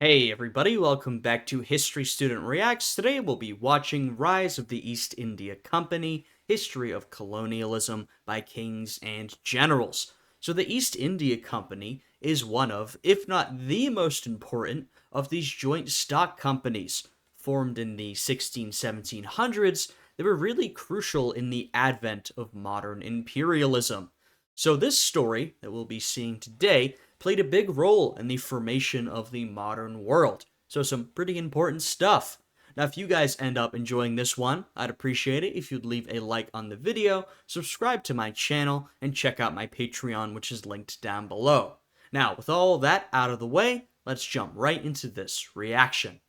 Hey everybody, welcome back to History Student Reacts. Today we'll be watching Rise of the East India Company, History of Colonialism by Kings and Generals. So the East India Company is one of, if not the most important, of these joint stock companies formed in the 1700s. They were really crucial in the advent of modern imperialism. So this story that we'll be seeing today played a big role in the formation of the modern world. So some pretty important stuff. Now, if you guys end up enjoying this one, I'd appreciate it if you'd leave a like on the video, subscribe to my channel, and check out my Patreon, which is linked down below. Now, with all that out of the way, let's jump right into this reaction.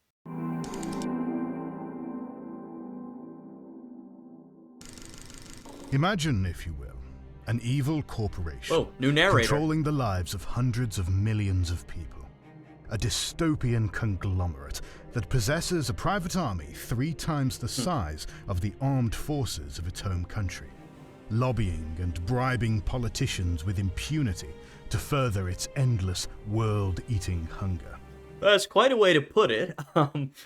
Imagine, if you will, an evil corporation Whoa, new narrator. controlling the lives of hundreds of millions of people. A dystopian conglomerate that possesses a private army 3 times the size of the armed forces of its home country, lobbying and bribing politicians with impunity to further its endless world-eating hunger. That's quite a way to put it.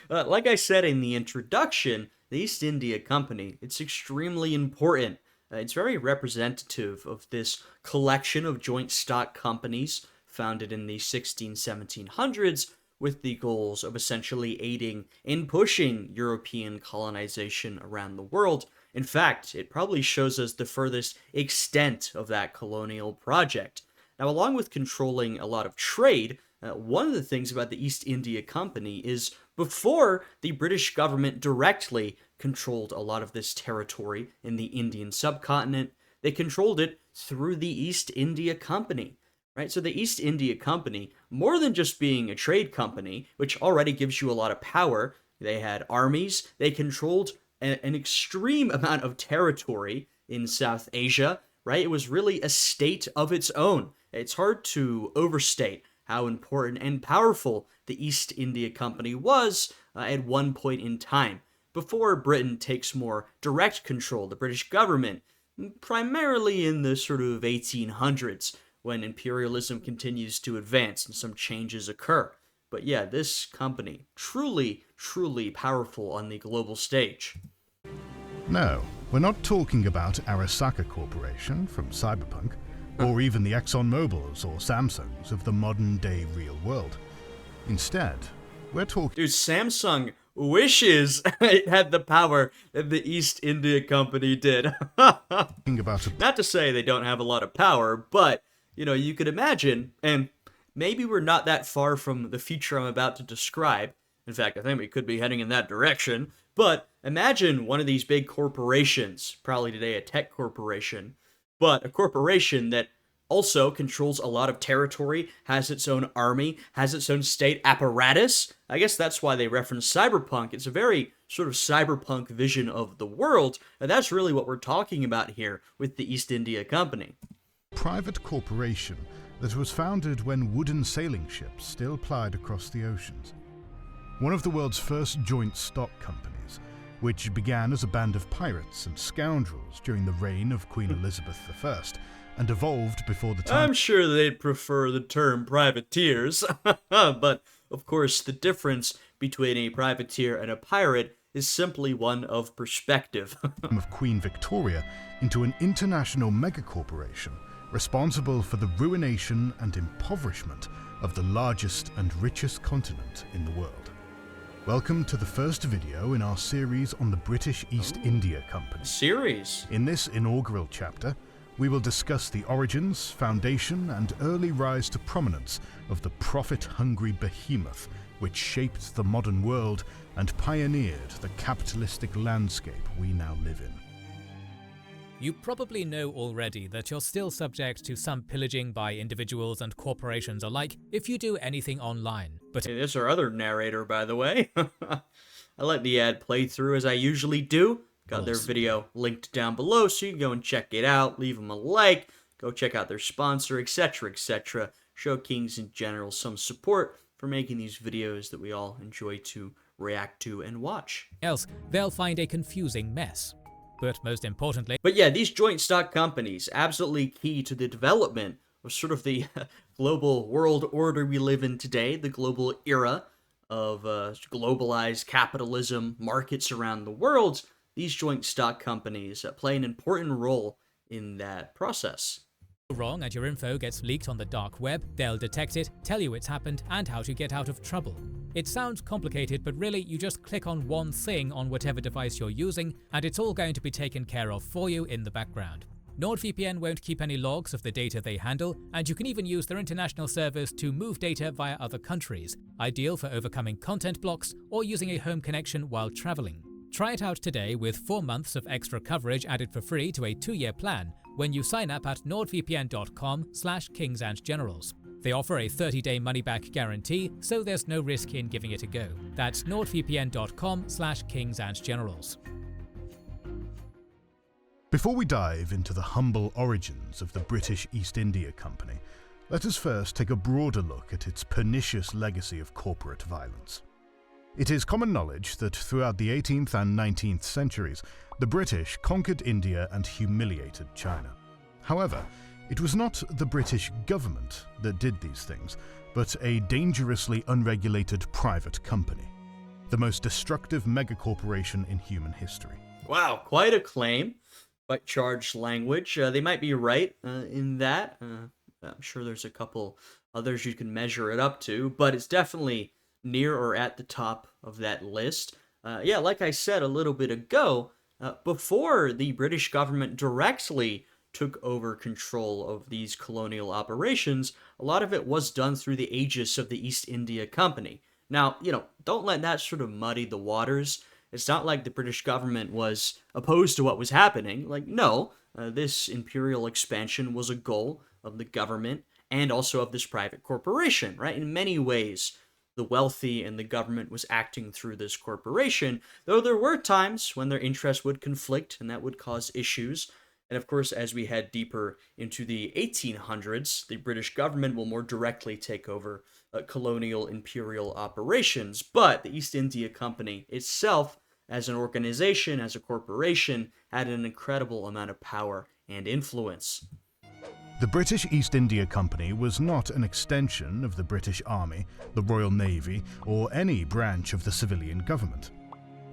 Like I said in the introduction, the East India Company, it's extremely important. It's very representative of this collection of joint stock companies founded in the 1700s with the goals of essentially aiding in pushing European colonization around the world. In fact, it probably shows us the furthest extent of that colonial project. Now, along with controlling a lot of trade, one of the things about the East India Company is before the British government directly controlled a lot of this territory in the Indian subcontinent, they controlled it through the East India Company, right? So the East India Company, more than just being a trade company, which already gives you a lot of power, they had armies, they controlled an extreme amount of territory in South Asia, right? It was really a state of its own. It's hard to overstate how important and powerful the East India Company was at one point in time, before Britain takes more direct control, the British government, primarily in the sort of 1800s, when imperialism continues to advance and some changes occur. But yeah, this company, truly, truly powerful on the global stage. No, we're not talking about Arasaka Corporation from Cyberpunk, or even the ExxonMobils or Samsungs of the modern-day real world. Instead, we're talking... Dude, Samsung wishes it had the power that the East India Company did. about Not to say they don't have a lot of power, but, you know, you could imagine, and maybe we're not that far from the future I'm about to describe. In fact, I think we could be heading in that direction. But imagine one of these big corporations, probably today a tech corporation, but a corporation that also controls a lot of territory, has its own army, has its own state apparatus. I guess that's why they reference cyberpunk. It's a very sort of cyberpunk vision of the world, and that's really what we're talking about here with the East India Company. Private corporation that was founded when wooden sailing ships still plied across the oceans. One of the world's first joint stock companies, which began as a band of pirates and scoundrels during the reign of Queen Elizabeth I, and evolved before the time... I'm sure they'd prefer the term privateers, but of course the difference between a privateer and a pirate is simply one of perspective. of Queen Victoria into an international megacorporation responsible for the ruination and impoverishment of the largest and richest continent in the world. Welcome to the first video in our series on the British East India Company. Series? In this inaugural chapter, we will discuss the origins, foundation, and early rise to prominence of the profit-hungry behemoth which shaped the modern world and pioneered the capitalistic landscape we now live in. You probably know already that you're still subject to some pillaging by individuals and corporations alike if you do anything online. But Hey, there's our other narrator, by the way. I let the ad play through as I usually do. Got their video linked down below, so you can go and check it out, leave them a like, go check out their sponsor, etc., etc. Show Kings and Generals some support for making these videos that we all enjoy to react to and watch. else, they'll find a confusing mess. But most importantly... But yeah, these joint stock companies, absolutely key to the development of sort of the global world order we live in today, the global era. of globalized capitalism, markets around the world, these joint stock companies play an important role in that process. Wrong and your info gets leaked on the dark web, they'll detect it, tell you it's happened, and how to get out of trouble. It sounds complicated, but really you just click on one thing on whatever device you're using, and it's all going to be taken care of for you in the background. NordVPN won't keep any logs of the data they handle, and you can even use their international servers to move data via other countries, ideal for overcoming content blocks or using a home connection while traveling. Try it out today with 4 months of extra coverage added for free to a 2-year plan when you sign up at nordvpn.com/kingsandgenerals. They offer a 30-day money-back guarantee, so there's no risk in giving it a go. That's nordvpn.com/kingsandgenerals. Before we dive into the humble origins of the British East India Company, let us first take a broader look at its pernicious legacy of corporate violence. It is common knowledge that throughout the 18th and 19th centuries, the British conquered India and humiliated China. However, it was not the British government that did these things, but a dangerously unregulated private company, the most destructive megacorporation in human history. Wow, quite a claim. Quite charged language. They might be right in that. I'm sure there's a couple others you can measure it up to, but it's definitely near or at the top of that list. Yeah, like I said a little bit ago, before the British government directly took over control of these colonial operations, a lot of it was done through the aegis of the East India Company. Now, don't let that sort of muddy the waters. It's not like the British government was opposed to what was happening. No, this imperial expansion was a goal of the government and also of this private corporation, right? In many ways, the wealthy and the government was acting through this corporation, though there were times when their interests would conflict and that would cause issues. And of course, as we head deeper into the 1800s, the British government will more directly take over colonial imperial operations. But the East India Company itself, as an organization, as a corporation, had an incredible amount of power and influence. The British East India Company was not an extension of the British Army, the Royal Navy, or any branch of the civilian government.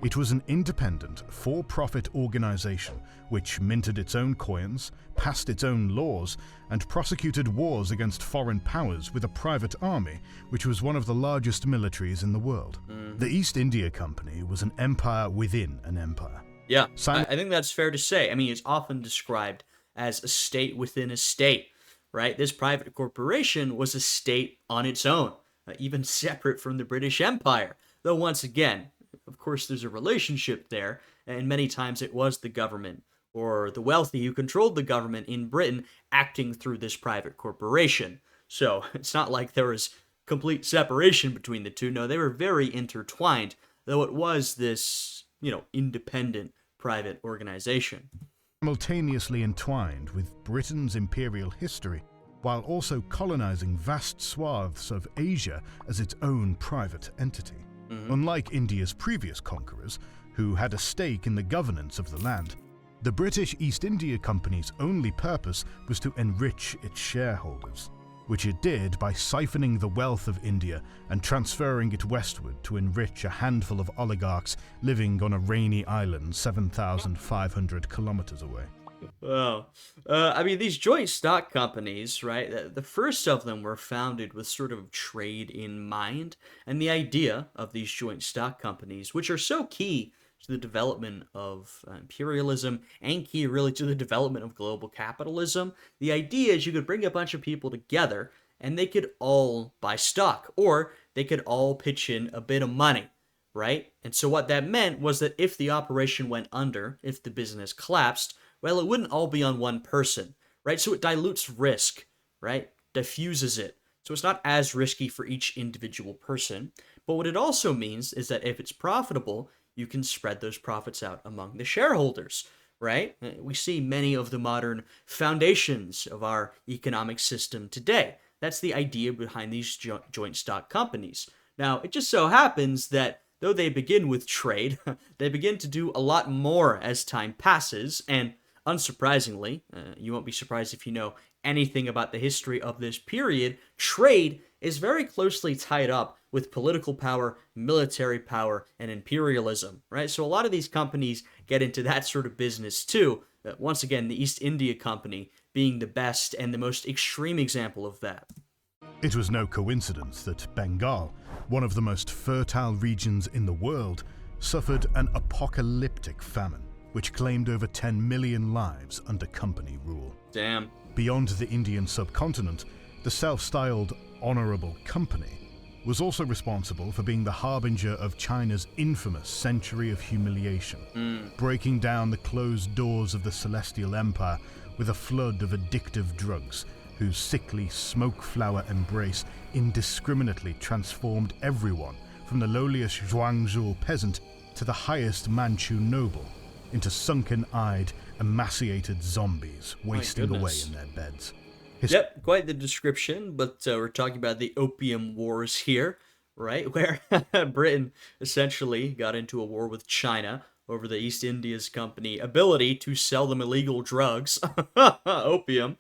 It was an independent, for-profit organization which minted its own coins, passed its own laws, and prosecuted wars against foreign powers with a private army, which was one of the largest militaries in the world. The East India Company was an empire within an empire. Yeah, I think that's fair to say. I mean, it's often described as a state within a state, right? This private corporation was a state on its own, even separate from the British Empire. Though once again, of course, there's a relationship there, and many times it was the government or the wealthy who controlled the government in Britain acting through this private corporation. So it's not like there was complete separation between the two. No, they were very intertwined, though it was this, independent private organization. Simultaneously entwined with Britain's imperial history, while also colonizing vast swaths of Asia as its own private entity. Unlike India's previous conquerors, who had a stake in the governance of the land, the British East India Company's only purpose was to enrich its shareholders, which it did by siphoning the wealth of India and transferring it westward to enrich a handful of oligarchs living on a rainy island 7,500 kilometers away. Wow. These joint stock companies, right, the first of them were founded with sort of trade in mind, and the idea of these joint stock companies, which are so key to the development of imperialism and key really to the development of global capitalism, the idea is you could bring a bunch of people together and they could all buy stock, or they could all pitch in a bit of money, right? And so what that meant was that if the operation went under, if the business collapsed, well, it wouldn't all be on one person, right? So it dilutes risk, right? Diffuses it. So it's not as risky for each individual person. But what it also means is that if it's profitable, you can spread those profits out among the shareholders, right? We see many of the modern foundations of our economic system today. That's the idea behind these joint stock companies. Now, it just so happens that though they begin with trade, they begin to do a lot more as time passes, and unsurprisingly, you won't be surprised if you know anything about the history of this period, trade is very closely tied up with political power, military power, and imperialism, right? So a lot of these companies get into that sort of business too. Once again, the East India Company being the best and the most extreme example of that. It was no coincidence that Bengal, one of the most fertile regions in the world, suffered an apocalyptic famine, which claimed over 10 million lives under company rule. Damn. Beyond the Indian subcontinent, the self-styled Honorable Company was also responsible for being the harbinger of China's infamous century of humiliation, breaking down the closed doors of the Celestial Empire with a flood of addictive drugs whose sickly smoke flower embrace indiscriminately transformed everyone from the lowliest Zhuangzhou peasant to the highest Manchu noble into sunken-eyed, emaciated zombies wasting away in their beds. Yep, quite the description, but we're talking about the Opium Wars here, right? Where Britain essentially got into a war with China over the East India's Company ability to sell them illegal drugs, opium.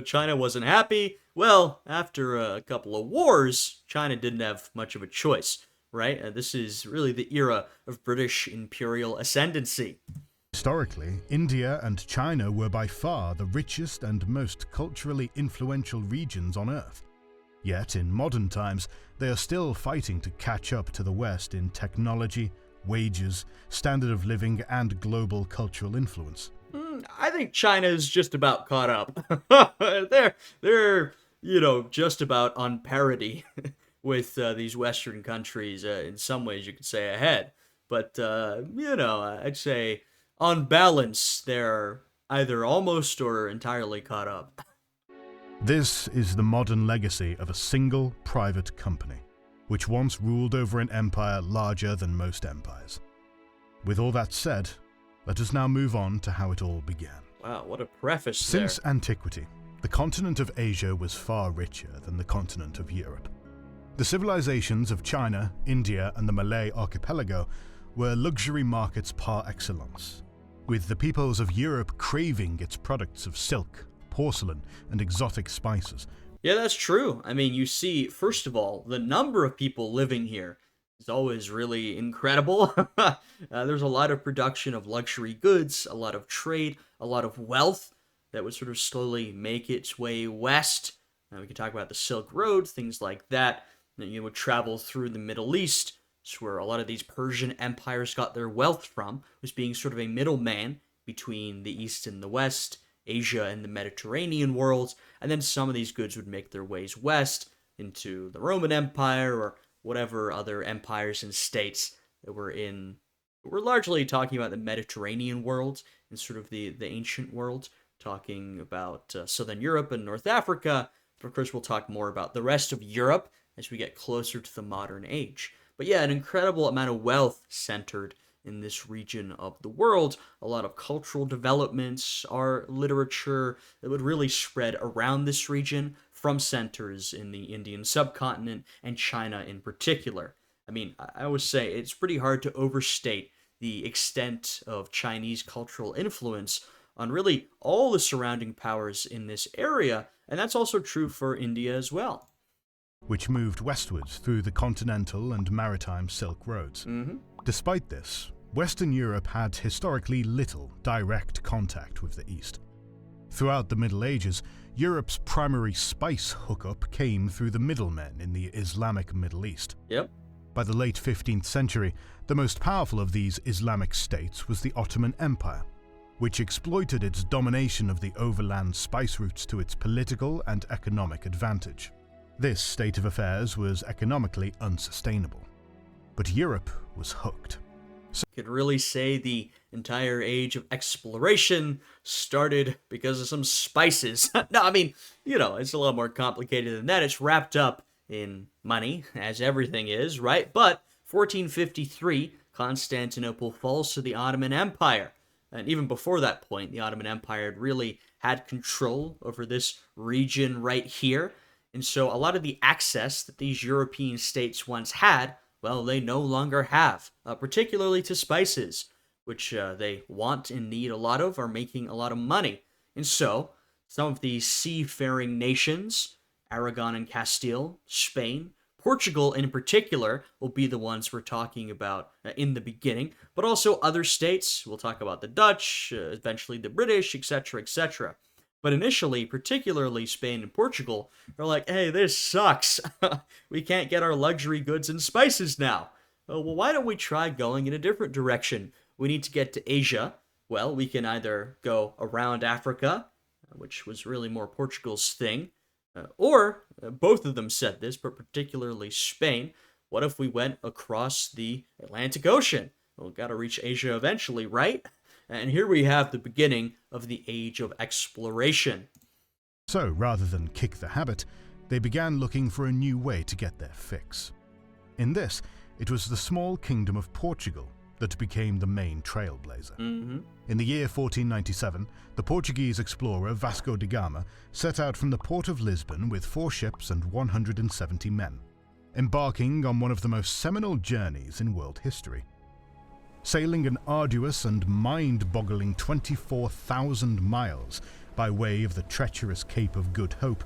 China wasn't happy. Well, after a couple of wars, China didn't have much of a choice, right? This is really the era of British imperial ascendancy. Historically, India and China were by far the richest and most culturally influential regions on Earth. Yet, in modern times, they are still fighting to catch up to the West in technology, wages, standard of living, and global cultural influence. I think China's just about caught up. they're just about on parity with these Western countries. In some ways, you could say ahead. But, I'd say on balance, they're either almost or entirely caught up. This is the modern legacy of a single private company, which once ruled over an empire larger than most empires. With all that said, let us now move on to how it all began. Wow, what a preface Since antiquity, the continent of Asia was far richer than the continent of Europe. The civilizations of China, India, and the Malay archipelago were luxury markets par excellence, with the peoples of Europe craving its products of silk, porcelain, and exotic spices. Yeah, that's true. I mean, you see, first of all, the number of people living here is always really incredible. There's a lot of production of luxury goods, a lot of trade, a lot of wealth that would sort of slowly make its way west. We can talk about the Silk Road, things like that. You would travel through the Middle East. It's where a lot of these Persian empires got their wealth from, was being sort of a middleman between the East and the West, Asia and the Mediterranean worlds, and then some of these goods would make their ways west into the Roman Empire or whatever other empires and states that were in. We're largely talking about the Mediterranean world and sort of the ancient world, talking about Southern Europe and North Africa. But of course, we'll talk more about the rest of Europe as we get closer to the modern age. But yeah, an incredible amount of wealth centered in this region of the world. A lot of cultural developments, art, literature that would really spread around this region from centers in the Indian subcontinent and China in particular. I mean, I always say it's pretty hard to overstate the extent of Chinese cultural influence on really all the surrounding powers in this area, and that's also true for India as well. Which moved westwards through the continental and maritime Silk Roads. Despite this, Western Europe had historically little direct contact with the East. Throughout the Middle Ages, Europe's primary spice hookup came through the middlemen in the Islamic Middle East. Yep. By the late 15th century, the most powerful of these Islamic states was the Ottoman Empire, which exploited its domination of the overland spice routes to its political and economic advantage. This state of affairs was economically unsustainable, but Europe was hooked. Could really say the entire age of exploration started because of some spices. No, I mean, it's a lot more complicated than that. It's wrapped up in money, as everything is, right? But 1453, Constantinople falls to the Ottoman Empire. And even before that point, the Ottoman Empire had really had control over this region right here. And so a lot of the access that these European states once had, well, they no longer have, particularly to spices, which they want and need a lot of, are making a lot of money. And so some of these seafaring nations, Aragon and Castile, Spain, Portugal in particular will be the ones we're talking about in the beginning, but also other states. We'll talk about the Dutch, eventually the British, etc., etc. But initially, particularly Spain and Portugal, are like, hey, this sucks. We can't get our luxury goods and spices now. Oh, well, why don't we try going in a different direction? We need to get to Asia. Well, we can either go around Africa, which was really more Portugal's thing, or both of them said this, but particularly Spain. What if we went across the Atlantic Ocean? Well, gotta reach Asia eventually, right? And here we have the beginning of the age of exploration. So, rather than kick the habit, they began looking for a new way to get their fix. In this, it was the small kingdom of Portugal that became the main trailblazer. In the year 1497, the Portuguese explorer Vasco da Gama set out from the port of Lisbon with 4 ships and 170 men, embarking on one of the most seminal journeys in world history. Sailing an arduous and mind-boggling 24,000 miles by way of the treacherous Cape of Good Hope,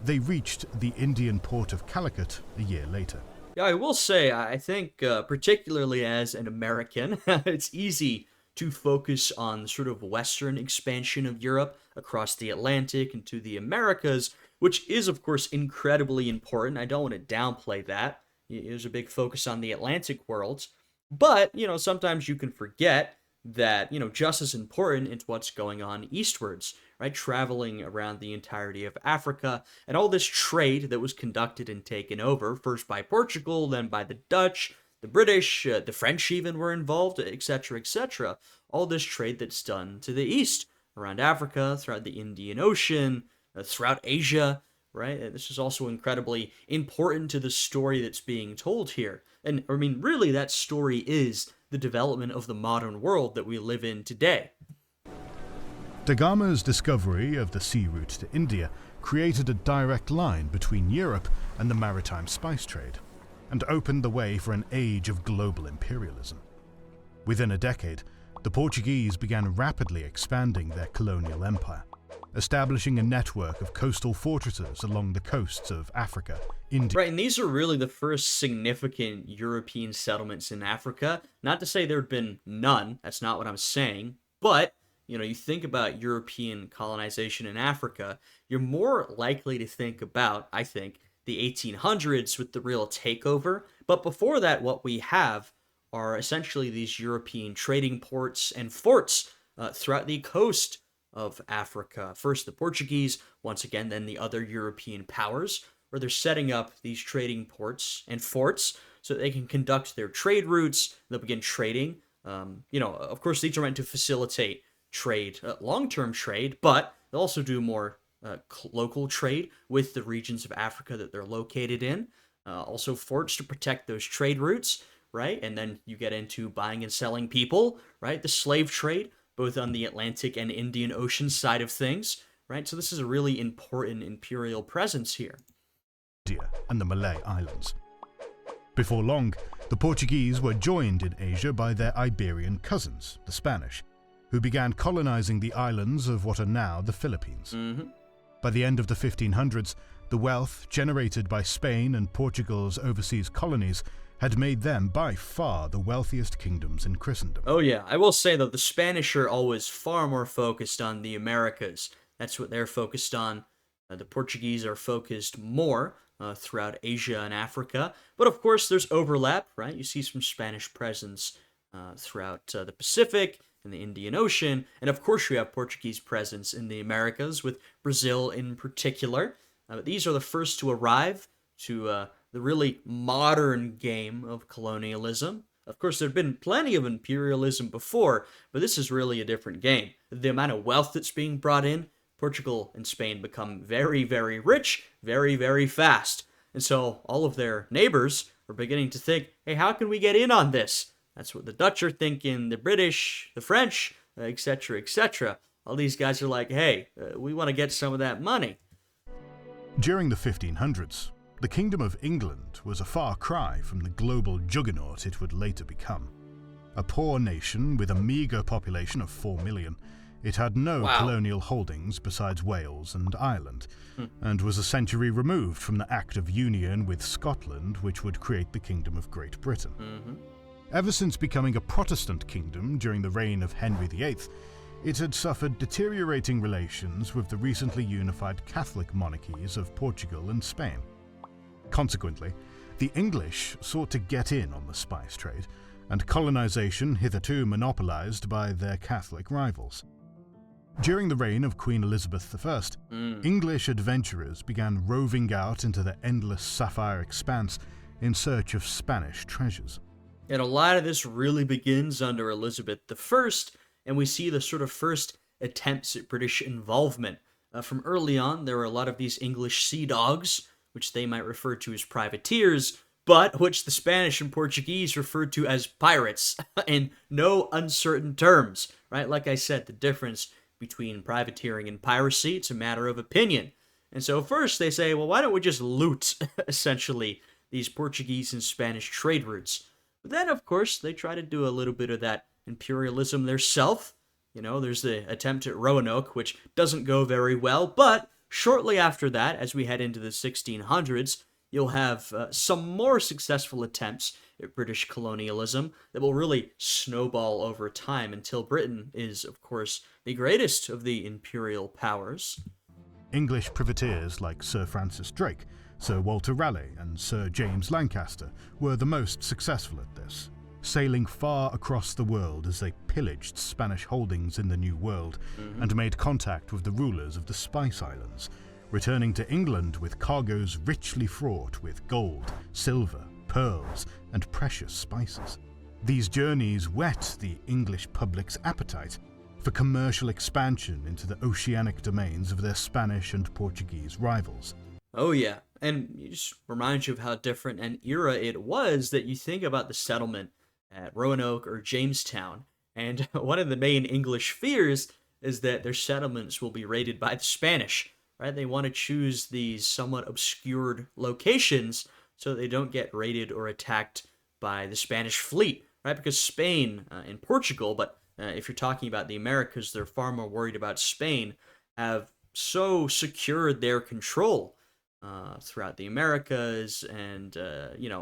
they reached the Indian port of Calicut a year later. Yeah, I will say, I think, particularly as an American, it's easy to focus on the sort of Western expansion of Europe across the Atlantic into the Americas, which is, of course, incredibly important. I don't want to downplay that. There's a big focus on the Atlantic worlds. But, sometimes you can forget that, just as important is what's going on eastwards, right? Traveling around the entirety of Africa, and all this trade that was conducted and taken over, first by Portugal, then by the Dutch, the British, the French even were involved, etc., etc. All this trade that's done to the east, around Africa, throughout the Indian Ocean, throughout Asia, right? This is also incredibly important to the story that's being told here. And, really, that story is the development of the modern world that we live in today. Da Gama's discovery of the sea route to India created a direct line between Europe and the maritime spice trade, and opened the way for an age of global imperialism. Within a decade, the Portuguese began rapidly expanding their colonial empire, establishing a network of coastal fortresses along the coasts of Africa, India. Right, and these are really the first significant European settlements in Africa. Not to say there had been none, that's not what I'm saying, but you think about European colonization in Africa, you're more likely to think about, I think, the 1800s with the real takeover. But before that, what we have are essentially these European trading ports and forts throughout the coast of Africa. First the Portuguese, once again, then the other European powers, where they're setting up these trading ports and forts so that they can conduct their trade routes. They'll begin trading. Of course, these are meant to facilitate trade, long-term trade, but they'll also do more local trade with the regions of Africa that they're located in. Also forts to protect those trade routes, right? And then you get into buying and selling people, right? The slave trade, both on the Atlantic and Indian Ocean side of things, right? So this is a really important imperial presence here. India and the Malay Islands. Before long, the Portuguese were joined in Asia by their Iberian cousins, the Spanish, who began colonizing the islands of what are now the Philippines. By the end of the 1500s, the wealth generated by Spain and Portugal's overseas colonies had made them by far the wealthiest kingdoms in Christendom. Oh yeah, I will say though, the Spanish are always far more focused on the Americas. That's what they're focused on. The Portuguese are focused more throughout Asia and Africa. But of course, there's overlap, right? You see some Spanish presence throughout the Pacific and the Indian Ocean. And of course, you have Portuguese presence in the Americas, with Brazil in particular. But these are the first to arrive to the really modern game of colonialism. Of course, there have been plenty of imperialism before, but this is really a different game. The amount of wealth that's being brought in, Portugal and Spain become very, very rich, very, very fast. And so all of their neighbors are beginning to think, hey, how can we get in on this? That's what the Dutch are thinking, the British, the French, etc., etc. All these guys are like, hey, we want to get some of that money. During the 1500s, the Kingdom of England was a far cry from the global juggernaut it would later become. A poor nation with a meagre population of 4 million, It had no Wow. colonial holdings besides Wales and Ireland, and was a century removed from the Act of Union with Scotland, which would create the Kingdom of Great Britain. Ever since becoming a Protestant kingdom during the reign of Henry VIII, it had suffered deteriorating relations with the recently unified Catholic monarchies of Portugal and Spain. Consequently, the English sought to get in on the spice trade, and colonization hitherto monopolized by their Catholic rivals. During the reign of Queen Elizabeth I, English adventurers began roving out into the endless sapphire expanse in search of Spanish treasures. And a lot of this really begins under Elizabeth I, and we see the sort of first attempts at British involvement. From early on, there were a lot of these English sea dogs, which they might refer to as privateers, but which the Spanish and Portuguese referred to as pirates, in no uncertain terms, right? Like I said, the difference between privateering and piracy, it's a matter of opinion. And so first they say, well, why don't we just loot, essentially, these Portuguese and Spanish trade routes? But then, of course, they try to do a little bit of that imperialism theirself. You know, there's the attempt at Roanoke, which doesn't go very well, but shortly after that, as we head into the 1600s, you'll have some more successful attempts at British colonialism that will really snowball over time until Britain is, of course, the greatest of the imperial powers. English privateers like Sir Francis Drake, Sir Walter Raleigh, and Sir James Lancaster were the most successful at this, sailing far across the world as they pillaged Spanish holdings in the New World and made contact with the rulers of the Spice Islands, returning to England with cargoes richly fraught with gold, silver, pearls, and precious spices. These journeys whet the English public's appetite for commercial expansion into the oceanic domains of their Spanish and Portuguese rivals. Oh yeah, and it just reminds you of how different an era it was that you think about the settlement at Roanoke or Jamestown, and one of the main English fears is that their settlements will be raided by the Spanish, right? They want to choose these somewhat obscured locations so they don't get raided or attacked by the Spanish fleet, right? Because Spain and Portugal, but if you're talking about the Americas, they're far more worried about Spain, have so secured their control throughout the Americas and,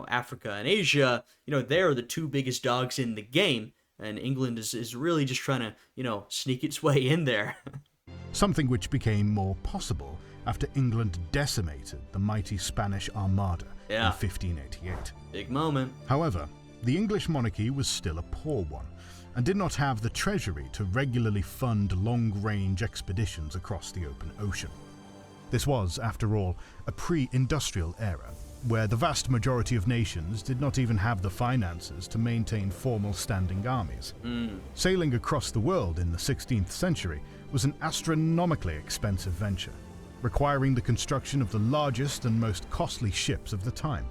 Africa and Asia. They're the two biggest dogs in the game, and England is really just trying to, sneak its way in there. Something which became more possible after England decimated the mighty Spanish Armada in 1588. Big moment. However, the English monarchy was still a poor one, and did not have the treasury to regularly fund long-range expeditions across the open ocean. This was, after all, a pre-industrial era, where the vast majority of nations did not even have the finances to maintain formal standing armies. Sailing across the world in the 16th century was an astronomically expensive venture, requiring the construction of the largest and most costly ships of the time.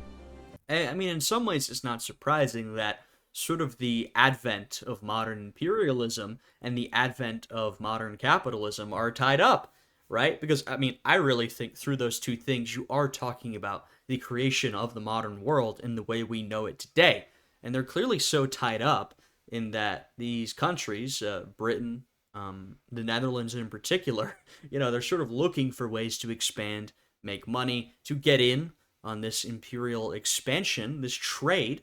I mean, in some ways, it's not surprising that sort of the advent of modern imperialism and the advent of modern capitalism are tied up, right? Because, I mean, I really think through those two things, you are talking about the creation of the modern world in the way we know it today. And they're clearly so tied up in that these countries, Britain, the Netherlands in particular, they're sort of looking for ways to expand, make money, to get in on this imperial expansion, this trade.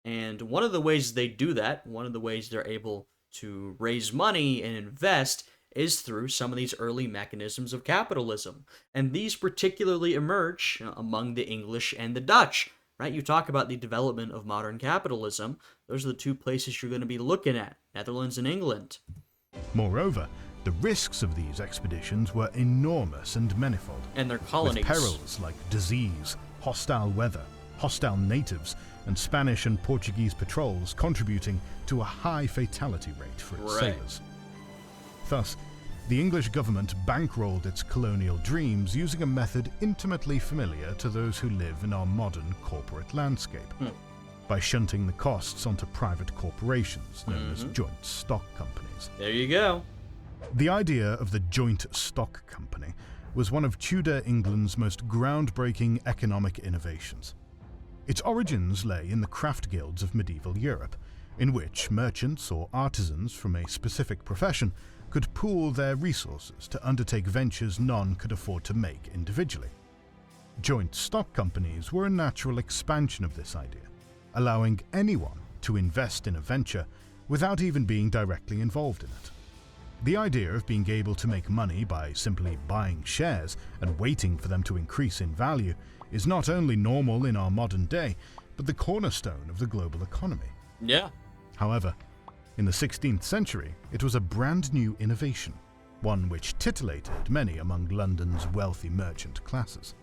And one of the ways they do that, one of the ways they're able to raise money and invest, is through some of these early mechanisms of capitalism. And these particularly emerge among the English and the Dutch, right? You talk about the development of modern capitalism, those are the two places you're going to be looking at, Netherlands and England. Moreover, the risks of these expeditions were enormous and manifold, And their colonies. with perils like disease, hostile weather, hostile natives, and Spanish and Portuguese patrols contributing to a high fatality rate for its Right. sailors. Thus, the English government bankrolled its colonial dreams using a method intimately familiar to those who live in our modern corporate landscape, by shunting the costs onto private corporations known as joint stock companies. There you go. The idea of the joint stock company was one of Tudor England's most groundbreaking economic innovations. Its origins lay in the craft guilds of medieval Europe, in which merchants or artisans from a specific profession could pool their resources to undertake ventures none could afford to make individually. Joint stock companies were a natural expansion of this idea, allowing anyone to invest in a venture without even being directly involved in it. The idea of being able to make money by simply buying shares and waiting for them to increase in value is not only normal in our modern day, but the cornerstone of the global economy. Yeah. However, in the 16th century, it was a brand new innovation, one which titillated many among London's wealthy merchant classes.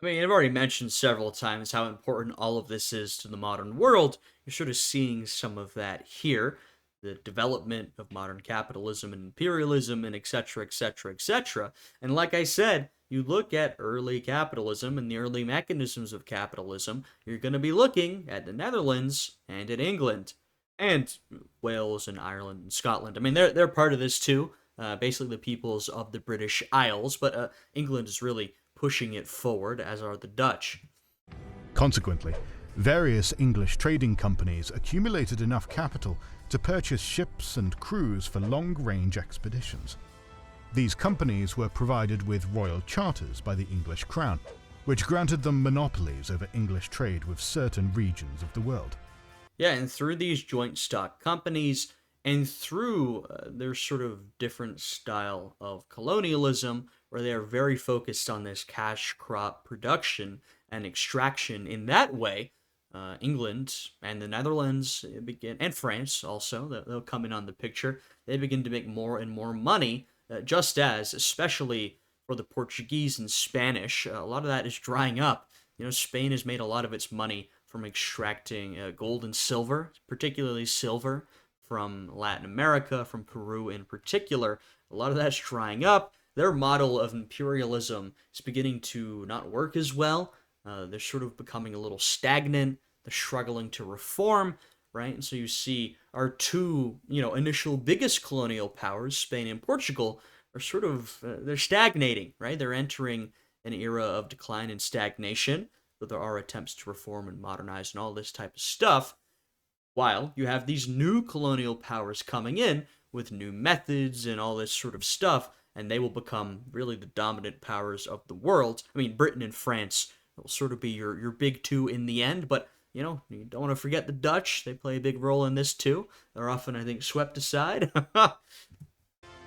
I mean, I've already mentioned several times how important all of this is to the modern world. You're sort of seeing some of that here. The development of modern capitalism and imperialism and etc., etc., etc. And like I said, you look at early capitalism and the early mechanisms of capitalism, you're going to be looking at the Netherlands and at England. And Wales and Ireland and Scotland. I mean, they're part of this too. Basically, the peoples of the British Isles, but England is really pushing it forward, as are the Dutch. Consequently, various English trading companies accumulated enough capital to purchase ships and crews for long-range expeditions. These companies were provided with royal charters by the English crown, which granted them monopolies over English trade with certain regions of the world. Yeah, and through these joint stock companies and through their sort of different style of colonialism, where they are very focused on this cash crop production and extraction in that way, England and the Netherlands begin, and France also, they'll come in on the picture, they begin to make more and more money, just as, especially for the Portuguese and Spanish, a lot of that is drying up. You know, Spain has made a lot of its money from extracting gold and silver, particularly silver, from Latin America, from Peru in particular. A lot of that's drying up. Their model of imperialism is beginning to not work as well. They're sort of becoming a little stagnant. They're struggling to reform, right? And so you see our two, initial biggest colonial powers, Spain and Portugal, are sort of, they're stagnating, right? They're entering an era of decline and stagnation. But there are attempts to reform and modernize and all this type of stuff, while you have these new colonial powers coming in with new methods and all this sort of stuff, and they will become really the dominant powers of the world. I mean, Britain and France will sort of be your big two in the end, but, you don't want to forget the Dutch. They play a big role in this too. They're often, I think, swept aside.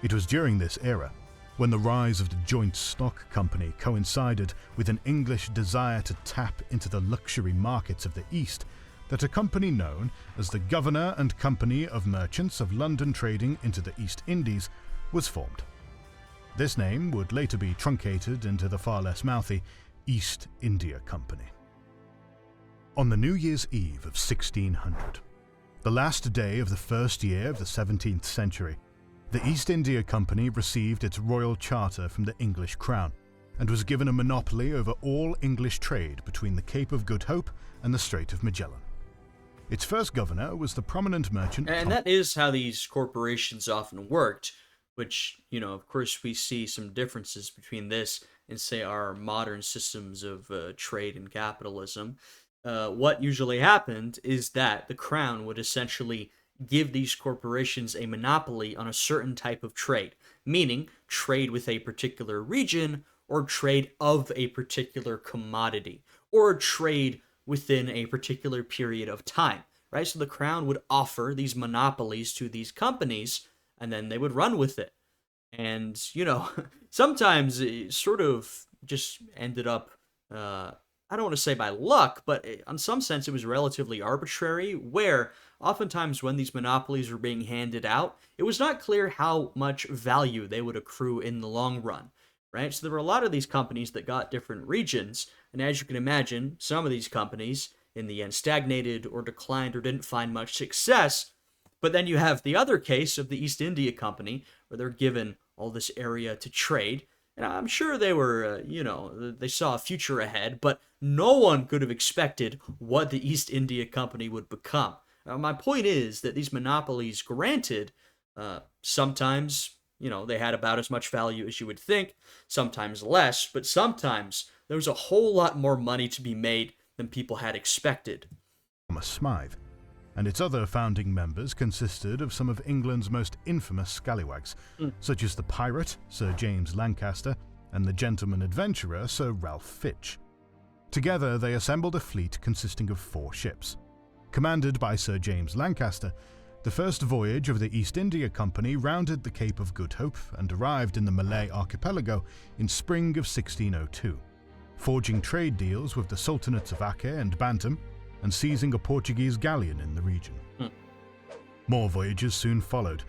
It was during this era, when the rise of the joint stock company coincided with an English desire to tap into the luxury markets of the East, that a company known as the Governor and Company of Merchants of London Trading into the East Indies was formed. This name would later be truncated into the far less mouthy East India Company. On the New Year's Eve of 1600, the last day of the first year of the 17th century, the East India Company received its royal charter from the English crown and was given a monopoly over all English trade between the Cape of Good Hope and the Strait of Magellan. Its first governor was the prominent merchant... And that is how these corporations often worked, which, of course we see some differences between this and, say, our modern systems of trade and capitalism. What usually happened is that the crown would essentially give these corporations a monopoly on a certain type of trade, meaning trade with a particular region or trade of a particular commodity or trade within a particular period of time, right? So the crown would offer these monopolies to these companies and then they would run with it. And, sometimes it sort of just ended up, I don't want to say by luck, but in some sense it was relatively arbitrary, where oftentimes when these monopolies were being handed out, it was not clear how much value they would accrue in the long run, right? So there were a lot of these companies that got different regions, and as you can imagine, some of these companies in the end stagnated or declined or didn't find much success. But then you have the other case of the East India Company, where they're given all this area to trade. And I'm sure they were, they saw a future ahead, but no one could have expected what the East India Company would become. Now, my point is that these monopolies granted, sometimes, they had about as much value as you would think, sometimes less, but sometimes there was a whole lot more money to be made than people had expected. Thomas Smythe. and its other founding members consisted of some of England's most infamous scallywags, such as the pirate, Sir James Lancaster, and the gentleman adventurer, Sir Ralph Fitch. Together, they assembled a fleet consisting of 4 ships. Commanded by Sir James Lancaster, the first voyage of the East India Company rounded the Cape of Good Hope and arrived in the Malay archipelago in spring of 1602, forging trade deals with the Sultanates of Aceh and Bantam, and seizing a Portuguese galleon in the region. More voyages soon followed,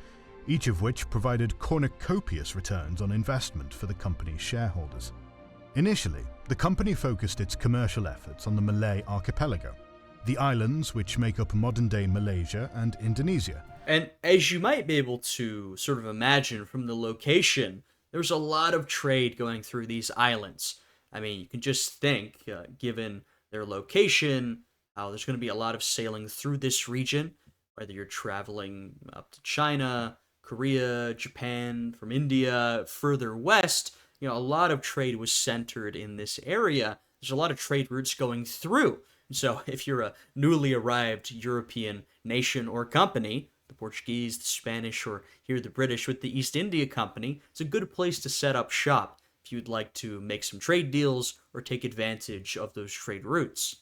each of which provided cornucopious returns on investment for the company's shareholders. Initially, the company focused its commercial efforts on the Malay archipelago, the islands which make up modern-day Malaysia and Indonesia. And as you might be able to sort of imagine from the location, there's a lot of trade going through these islands. I mean, you can just think, given their location, how there's going to be a lot of sailing through this region, whether you're traveling up to China, Korea, Japan, from India, further west. A lot of trade was centered in this area. There's a lot of trade routes going through. So if you're a newly arrived European nation or company, the Portuguese, the Spanish, or here the British with the East India Company, it's a good place to set up shop if you'd like to make some trade deals or take advantage of those trade routes.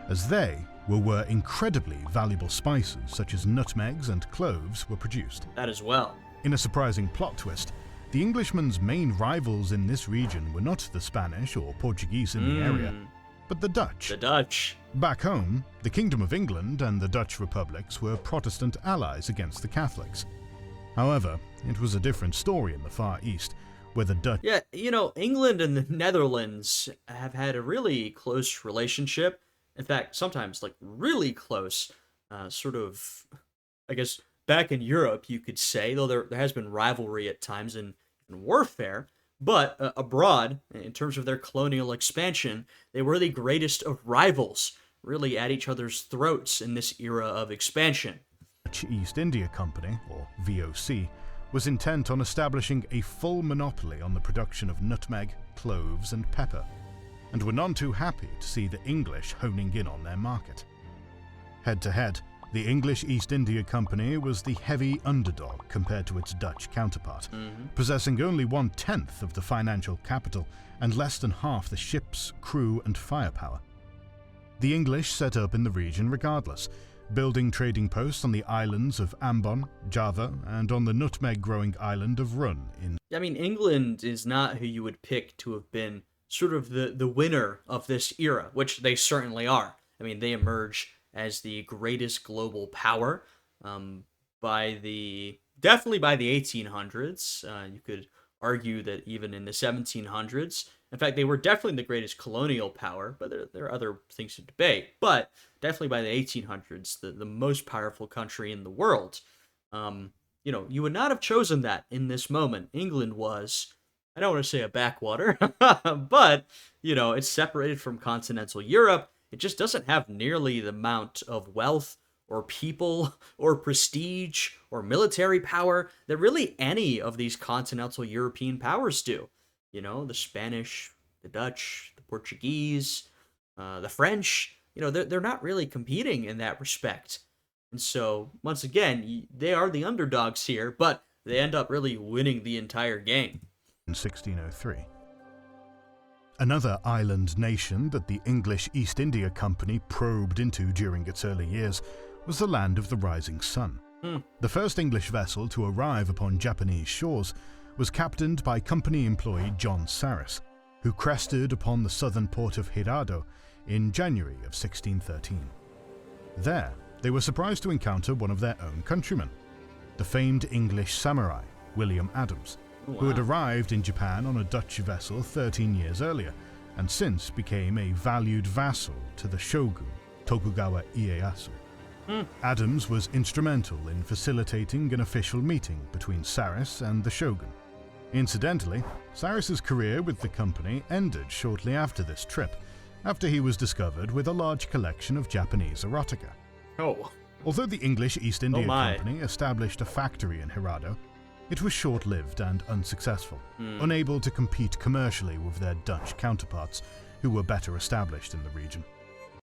As they were incredibly valuable spices such as nutmegs and cloves were produced. That as well. In a surprising plot twist, the Englishmen's main rivals in this region were not the Spanish or Portuguese in the area, but the Dutch. The Dutch. Back home, the Kingdom of England and the Dutch republics were Protestant allies against the Catholics. However, it was a different story in the Far East, where the Dutch... Yeah, England and the Netherlands have had a really close relationship. In fact, sometimes, really close. Sort of, I guess, back in Europe, you could say, though there has been rivalry at times in warfare. But abroad, in terms of their colonial expansion, they were the greatest of rivals, really at each other's throats in this era of expansion. The East India Company, or VOC, was intent on establishing a full monopoly on the production of nutmeg, cloves, and pepper, and were none too happy to see the English honing in on their market. Head-to-head, the English East India Company was the heavy underdog compared to its Dutch counterpart, possessing only 1/10 of the financial capital and less than half the ships, crew, and firepower. The English set up in the region regardless, building trading posts on the islands of Ambon, Java, and on the nutmeg-growing island of Run in... England is not who you would pick to have been sort of the winner of this era, which they certainly are. They emerge as the greatest global power definitely by the 1800s. You could argue that even in the 1700s. In fact, they were definitely the greatest colonial power, but there are other things to debate. But definitely by the 1800s, the most powerful country in the world. You would not have chosen that in this moment. England was, I don't want to say a backwater, but, it's separated from continental Europe. It just doesn't have nearly the amount of wealth or people or prestige or military power that really any of these continental European powers do. The Spanish, the Dutch, the Portuguese, the French, they're not really competing in that respect. And so, once again, they are the underdogs here, but they end up really winning the entire game. In 1603. Another island nation that the English East India Company probed into during its early years was the land of the rising sun. The first English vessel to arrive upon Japanese shores was captained by company employee John Sarris, who crested upon the southern port of Hirado in January of 1613. There, they were surprised to encounter one of their own countrymen, the famed English samurai, William Adams, who had arrived in Japan on a Dutch vessel 13 years earlier, and since became a valued vassal to the shogun, Tokugawa Ieyasu. Adams was instrumental in facilitating an official meeting between Sarris and the shogun. Incidentally, Sarris's career with the company ended shortly after this trip, after he was discovered with a large collection of Japanese erotica. Although the English East India Company established a factory in Hirado, it was short-lived and unsuccessful, unable to compete commercially with their Dutch counterparts, who were better established in the region.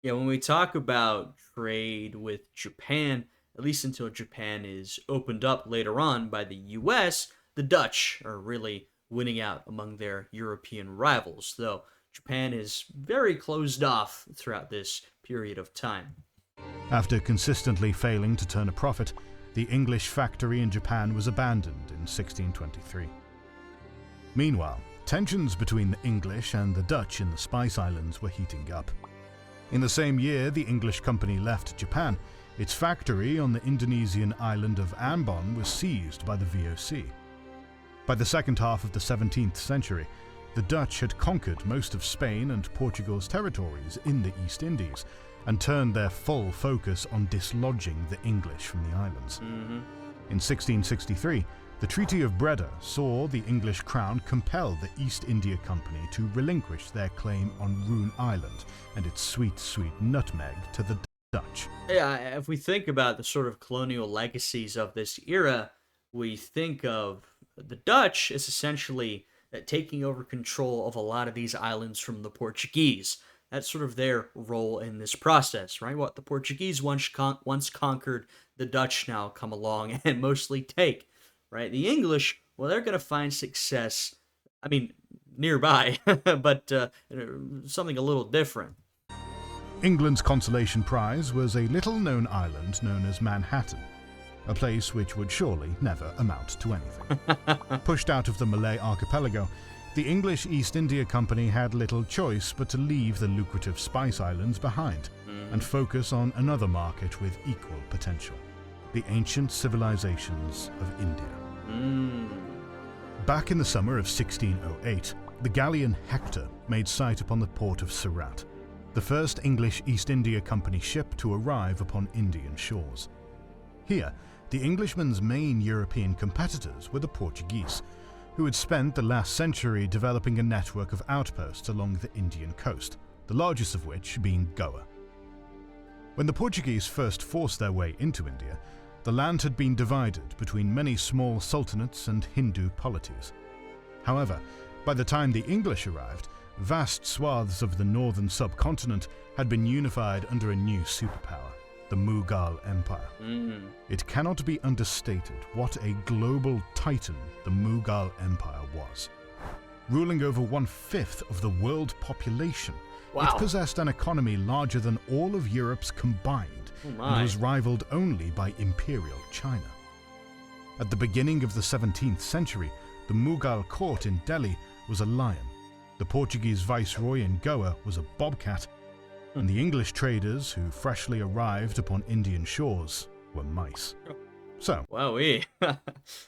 Yeah, when we talk about trade with Japan, at least until Japan is opened up later on by the US, the Dutch are really winning out among their European rivals, though Japan is very closed off throughout this period of time. After consistently failing to turn a profit, the English factory in Japan was abandoned in 1623. Meanwhile, tensions between the English and the Dutch in the Spice Islands were heating up. In the same year the English company left Japan, its factory on the Indonesian island of Ambon was seized by the VOC. By the second half of the 17th century, the Dutch had conquered most of Spain and Portugal's territories in the East Indies and turned their full focus on dislodging the English from the islands. In 1663, the Treaty of Breda saw the English crown compel the East India Company to relinquish their claim on Roon Island and its sweet, sweet nutmeg to the Dutch. Yeah, if we think about the sort of colonial legacies of this era, we think of the Dutch as essentially taking over control of a lot of these islands from the Portuguese. That's sort of their role in this process, right? What the Portuguese once conquered, the Dutch now come along and mostly take, right? The English, well, they're going to find success, I mean, nearby, but something a little different. England's consolation prize was a little-known island known as Manhattan, a place which would surely never amount to anything. Pushed out of the Malay archipelago, the English East India Company had little choice but to leave the lucrative Spice Islands behind and focus on another market with equal potential: the ancient civilizations of India. Back in the summer of 1608, the galleon Hector made sight upon the port of Surat, the first English East India Company ship to arrive upon Indian shores. Here, the Englishman's main European competitors were the Portuguese, who had spent the last century developing a network of outposts along the Indian coast, the largest of which being Goa. When the Portuguese first forced their way into India, the land had been divided between many small sultanates and Hindu polities. However, by the time the English arrived, vast swaths of the northern subcontinent had been unified under a new superpower: the Mughal Empire. It cannot be understated what a global titan the Mughal Empire was. Ruling over 1/5 of the world population, it possessed an economy larger than all of Europe's combined and was rivaled only by Imperial China. At the beginning of the 17th century, the Mughal court in Delhi was a lion, the Portuguese viceroy in Goa was a bobcat, and the English traders who freshly arrived upon Indian shores were mice. So, Wowee.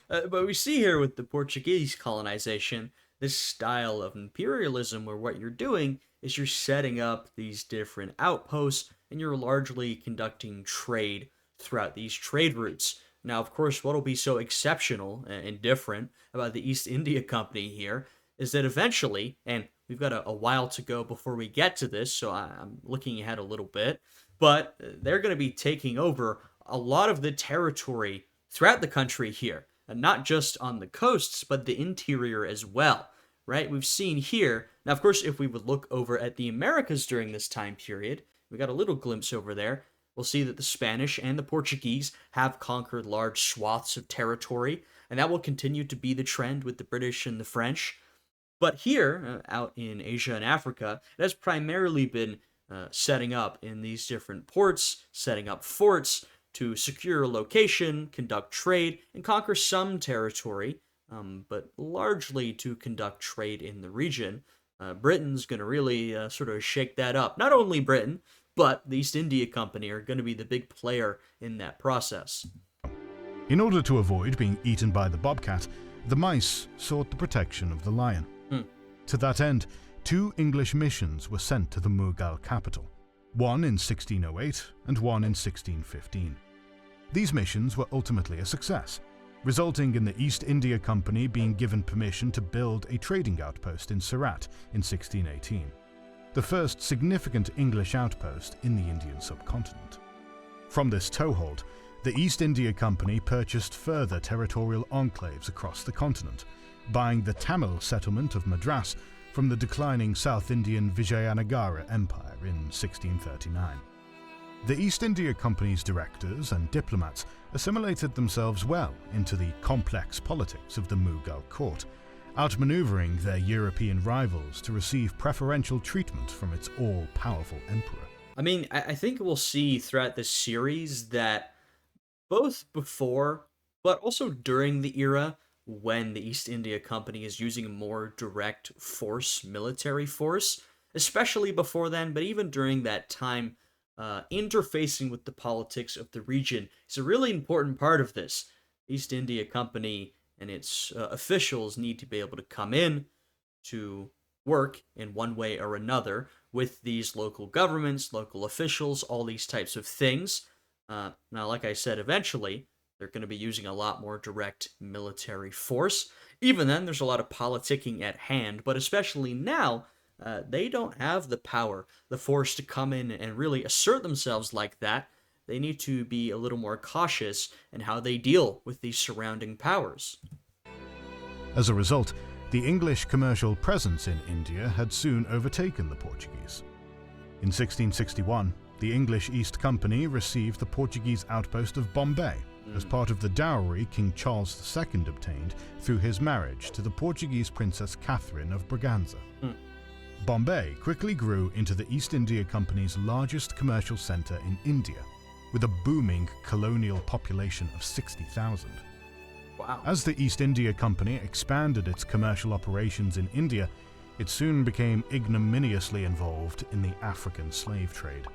But we see here with the Portuguese colonization, this style of imperialism where what you're doing is you're setting up these different outposts and you're largely conducting trade throughout these trade routes. Now, of course, what'll be so exceptional and different about the East India Company here is that eventually, and we've got a while to go before we get to this, so I'm looking ahead a little bit, but they're going to be taking over a lot of the territory throughout the country here, and not just on the coasts, but the interior as well, right? We've seen here, now of course, if we would look over at the Americas during this time period, we got a little glimpse over there, we'll see that the Spanish and the Portuguese have conquered large swaths of territory, and that will continue to be the trend with the British and the French. But here, out in Asia and Africa, it has primarily been setting up in these different ports, setting up forts to secure a location, conduct trade, and conquer some territory, but largely to conduct trade in the region. Britain's going to really sort of shake that up. Not only Britain, but the East India Company are going to be the big player in that process. in order to avoid being eaten by the bobcat, the mice sought the protection of the lion. To that end, 2 English missions were sent to the Mughal capital, one in 1608 and one in 1615. These missions were ultimately a success, resulting in the East India Company being given permission to build a trading outpost in Surat in 1618, the first significant English outpost in the Indian subcontinent. From this toehold, the East India Company purchased further territorial enclaves across the continent, buying the Tamil settlement of Madras from the declining South Indian Vijayanagara Empire in 1639. The East India Company's directors and diplomats assimilated themselves well into the complex politics of the Mughal court, outmaneuvering their European rivals to receive preferential treatment from its all-powerful emperor. I mean, I think we'll see throughout this series that both before, but also during the era when the East India Company is using more direct force, military force, especially before then, but even during that time, interfacing with the politics of the region is a really important part of this. East India Company and its officials need to be able to come in to work in one way or another with these local governments, local officials, all these types of things. Now, like I said, eventually they're going to be using a lot more direct military force. Even then, there's a lot of politicking at hand, but especially now, they don't have the power, the force to come in and really assert themselves like that. They need to be a little more cautious in how they deal with these surrounding powers. As a result, the English commercial presence in India had soon overtaken the Portuguese. In 1661, the English East Company received the Portuguese outpost of Bombay as part of the dowry King Charles II obtained through his marriage to the Portuguese Princess Catherine of Braganza. Bombay quickly grew into the East India Company's largest commercial centre in India, with a booming colonial population of 60,000. Wow. As the East India Company expanded its commercial operations in India, it soon became ignominiously involved in the African slave trade,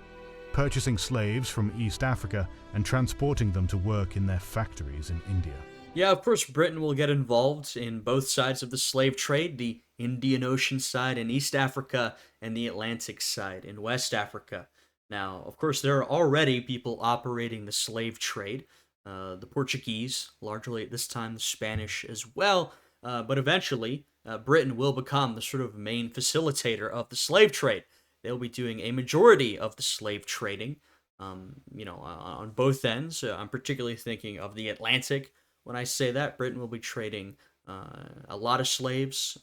purchasing slaves from East Africa and transporting them to work in their factories in India. Yeah, of course, Britain will get involved in both sides of the slave trade, the Indian Ocean side in East Africa and the Atlantic side in West Africa. Now, of course, there are already people operating the slave trade. The Portuguese, largely at this time the Spanish as well, but eventually Britain will become the sort of main facilitator of the slave trade. They'll be doing a majority of the slave trading, on both ends. I'm particularly thinking of the Atlantic. When I say that, Britain will be trading a lot of slaves,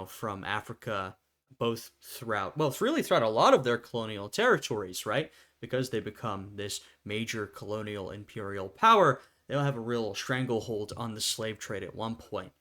from Africa, both throughout a lot of their colonial territories, right? Because they become this major colonial imperial power, they'll have a real stranglehold on the slave trade at one point.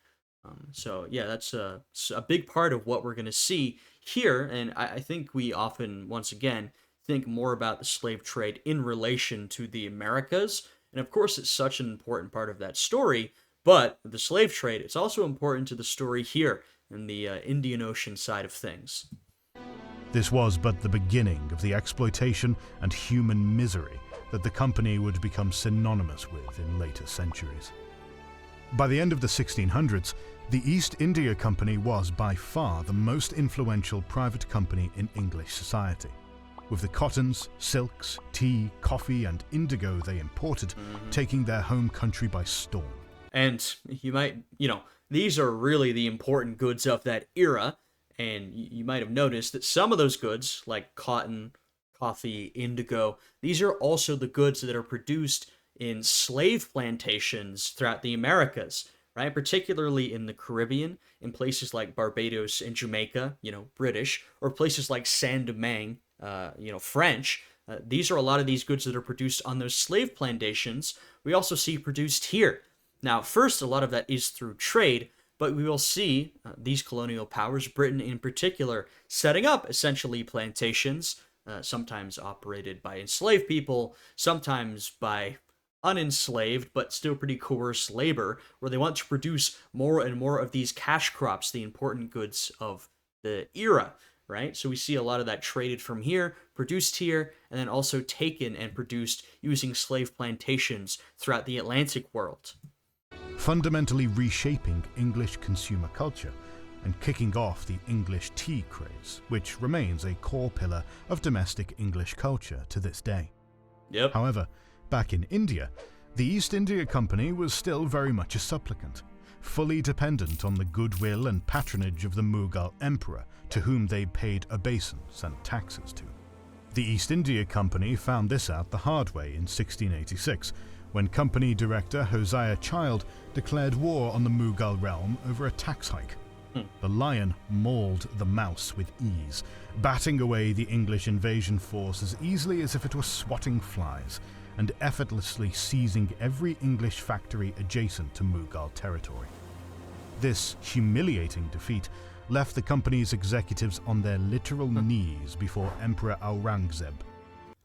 So yeah, that's a big part of what we're going to see here, and I think we often, once again, think more about the slave trade in relation to the Americas, and of course it's such an important part of that story, but the slave trade, it's also important to the story here in the Indian Ocean side of things. This was but the beginning of the exploitation and human misery that the company would become synonymous with in later centuries. By the end of the 1600s, the East India Company was by far the most influential private company in English society, with the cottons, silks, tea, coffee, and indigo they imported taking their home country by storm. And you might, these are really the important goods of that era. And you might have noticed that some of those goods, like cotton, coffee, indigo, these are also the goods that are produced in slave plantations throughout the Americas, right? Particularly in the Caribbean, in places like Barbados and Jamaica, British, or places like Saint-Domingue, French. These are a lot of these goods that are produced on those slave plantations. We also see produced here. Now, first, a lot of that is through trade, but we will see these colonial powers, Britain in particular, setting up essentially plantations, sometimes operated by enslaved people, sometimes by unenslaved but still pretty coerced labor, where they want to produce more and more of these cash crops, the important goods of the era, right? So we see a lot of that traded from here, produced here, and then also taken and produced using slave plantations throughout the Atlantic world. Fundamentally reshaping English consumer culture and kicking off the English tea craze, which remains a core pillar of domestic English culture to this day. Yep. However, back in India, the East India Company was still very much a supplicant, fully dependent on the goodwill and patronage of the Mughal emperor, to whom they paid obeisance and taxes to. The East India Company found this out the hard way in 1686, when company director Hosea Child declared war on the Mughal realm over a tax hike. The lion mauled the mouse with ease, batting away the English invasion force as easily as if it were swatting flies, and effortlessly seizing every English factory adjacent to Mughal territory. This humiliating defeat left the company's executives on their literal knees before Emperor Aurangzeb.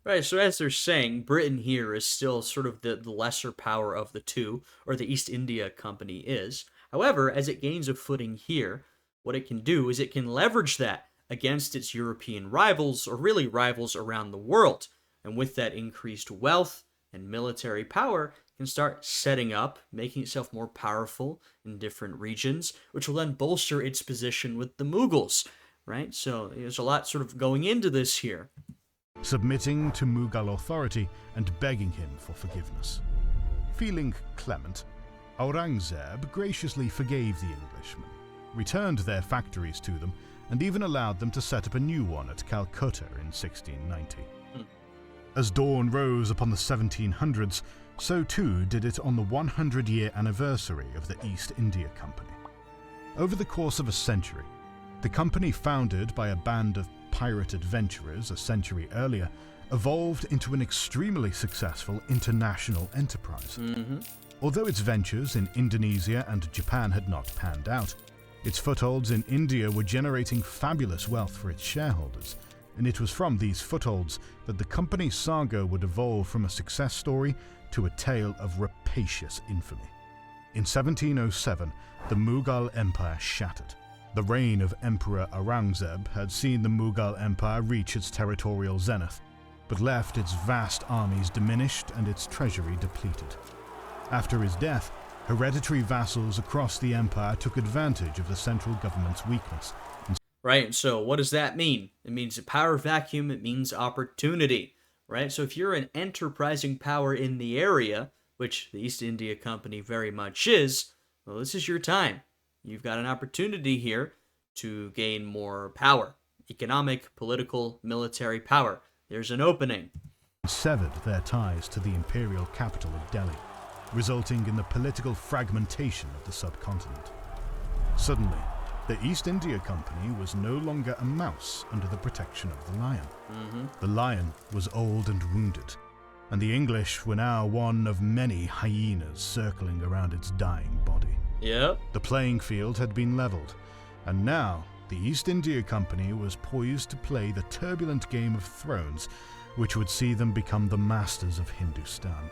Right, so as they're saying, Britain here is still sort of the lesser power of the two, or the East India Company is. However, as it gains a footing here, what it can do is it can leverage that against its European rivals, or really rivals around the world. And with that increased wealth and military power, it can start setting up, making itself more powerful in different regions, which will then bolster its position with the Mughals, right? So there's a lot sort of going into this here. Submitting to Mughal authority and begging him for forgiveness. Feeling clement, Aurangzeb graciously forgave the Englishmen, returned their factories to them, and even allowed them to set up a new one at Calcutta in 1690. As dawn rose upon the 1700s, so too did it on the 100-year anniversary of the East India Company. Over the course of a century, the company, founded by a band of pirate adventurers a century earlier, evolved into an extremely successful international enterprise. Although its ventures in Indonesia and Japan had not panned out, its footholds in India were generating fabulous wealth for its shareholders, and it was from these footholds that the company's saga would evolve from a success story to a tale of rapacious infamy. In 1707, the Mughal Empire shattered. The reign of Emperor Aurangzeb had seen the Mughal Empire reach its territorial zenith, but left its vast armies diminished and its treasury depleted. After his death, hereditary vassals across the empire took advantage of the central government's weakness. Right, so what does that mean? It means a power vacuum, it means opportunity, right? So if you're an enterprising power in the area, which the East India Company very much is, well, this is your time. You've got an opportunity here to gain more power. Economic, political, military power. There's an opening. Severed their ties to the imperial capital of Delhi, resulting in the political fragmentation of the subcontinent. Suddenly, the East India Company was no longer a mouse under the protection of the lion. The lion was old and wounded, and the English were now one of many hyenas circling around its dying body. Yep. The playing field had been leveled, and now the East India Company was poised to play the turbulent game of thrones, which would see them become the masters of Hindustan.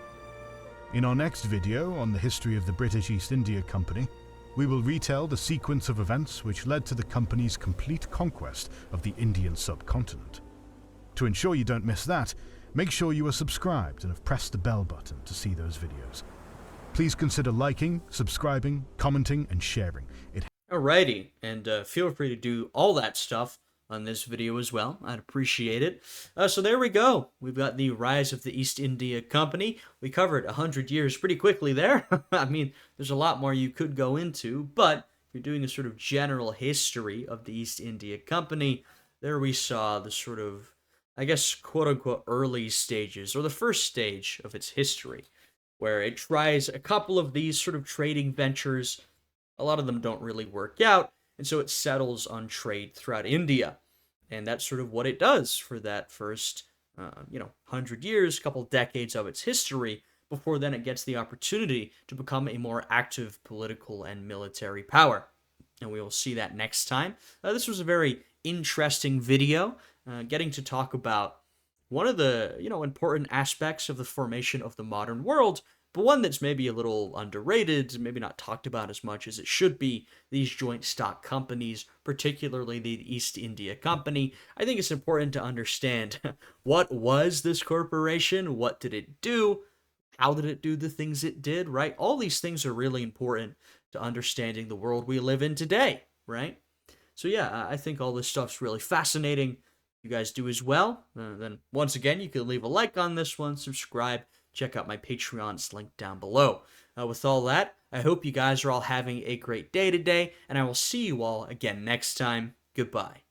In our next video on the history of the British East India Company, we will retell the sequence of events which led to the company's complete conquest of the Indian subcontinent. To ensure you don't miss that, make sure you are subscribed and have pressed the bell button to see those videos. Please consider liking, subscribing, commenting, and sharing. Alrighty, and feel free to do all that stuff on this video as well. I'd appreciate it. So there we go. We've got the rise of the East India Company. We covered 100 years pretty quickly there. I mean, there's a lot more you could go into, but if you're doing a sort of general history of the East India Company, there we saw the sort of, I guess, quote-unquote early stages, or the first stage of its history, where it tries a couple of these sort of trading ventures. A lot of them don't really work out, and so it settles on trade throughout India. And that's sort of what it does for that first, 100 years, couple decades of its history, before then it gets the opportunity to become a more active political and military power. And we will see that next time. This was a very interesting video, getting to talk about one of the, important aspects of the formation of the modern world, but one that's maybe a little underrated, maybe not talked about as much as it should be, these joint stock companies, particularly the East India Company. I think it's important to understand what was this corporation, what did it do, how did it do the things it did, right? All these things are really important to understanding the world we live in today, right? So yeah, I think all this stuff's really fascinating. You guys do as well. Then once again, you can leave a like on this one, subscribe, check out my Patreon, it's linked down below. With all that, I hope you guys are all having a great day today, and I will see you all again next time. Goodbye.